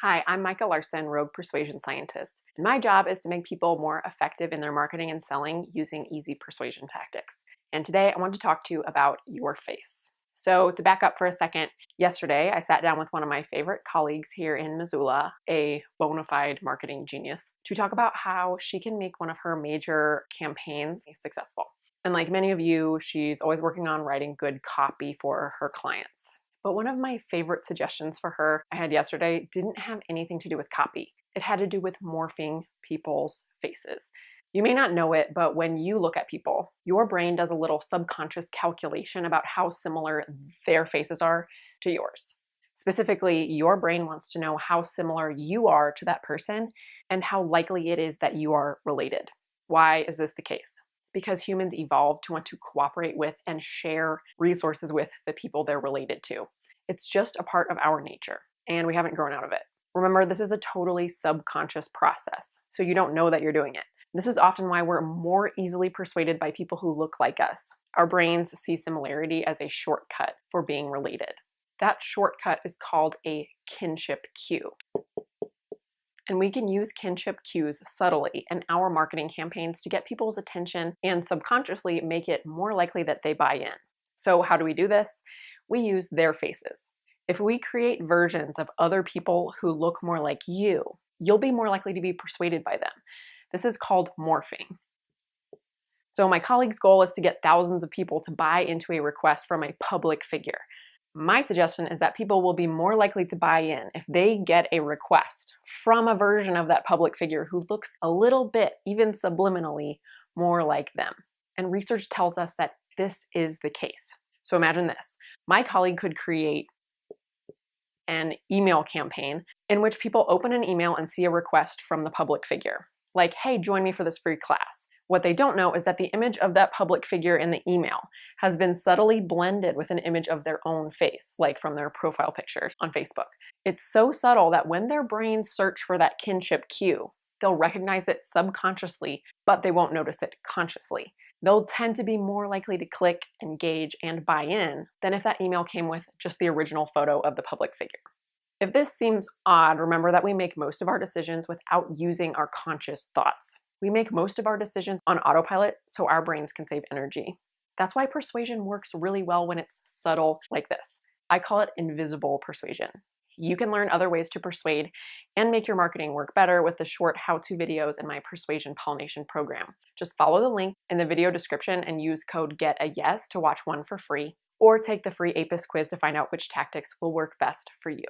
Hi, I'm Micah Larson, Rogue Persuasion Scientist, and my job is to make people more effective in their marketing and selling using easy persuasion tactics. And today I want to talk to you about your face. So to back up for a second, yesterday I sat down with one of my favorite colleagues here in Missoula, a bona fide marketing genius, to talk about how she can make one of her major campaigns successful. And like many of you, she's always working on writing good copy for her clients. But one of my favorite suggestions for her I had yesterday didn't have anything to do with copy. It had to do with morphing people's faces. You may not know it, but when you look at people, your brain does a little subconscious calculation about how similar their faces are to yours. Specifically, your brain wants to know how similar you are to that person and how likely it is that you are related. Why is this the case? Because humans evolved to want to cooperate with and share resources with the people they're related to. It's just a part of our nature, and we haven't grown out of it. Remember, this is a totally subconscious process, so you don't know that you're doing it. This is often why we're more easily persuaded by people who look like us. Our brains see similarity as a shortcut for being related. That shortcut is called a kinship cue. And we can use kinship cues subtly in our marketing campaigns to get people's attention and subconsciously make it more likely that they buy in. So how do we do this? We use their faces. If we create versions of other people who look more like you, you'll be more likely to be persuaded by them. This is called morphing. So my colleague's goal is to get thousands of people to buy into a request from a public figure. My suggestion is that people will be more likely to buy in if they get a request from a version of that public figure who looks a little bit, even subliminally, more like them. And research tells us that this is the case. So imagine this. My colleague could create an email campaign in which people open an email and see a request from the public figure. Like, hey, join me for this free class. What they don't know is that the image of that public figure in the email has been subtly blended with an image of their own face, like from their profile pictures on Facebook. It's so subtle that when their brains search for that kinship cue, they'll recognize it subconsciously, but they won't notice it consciously. They'll tend to be more likely to click, engage, and buy in than if that email came with just the original photo of the public figure. If this seems odd, remember that we make most of our decisions without using our conscious thoughts. We make most of our decisions on autopilot so our brains can save energy. That's why persuasion works really well when it's subtle like this. I call it invisible persuasion. You can learn other ways to persuade and make your marketing work better with the short how-to videos in my Persuasion Pollination program. Just follow the link in the video description and use code GETAYES to watch one for free, or take the free APIS quiz to find out which tactics will work best for you.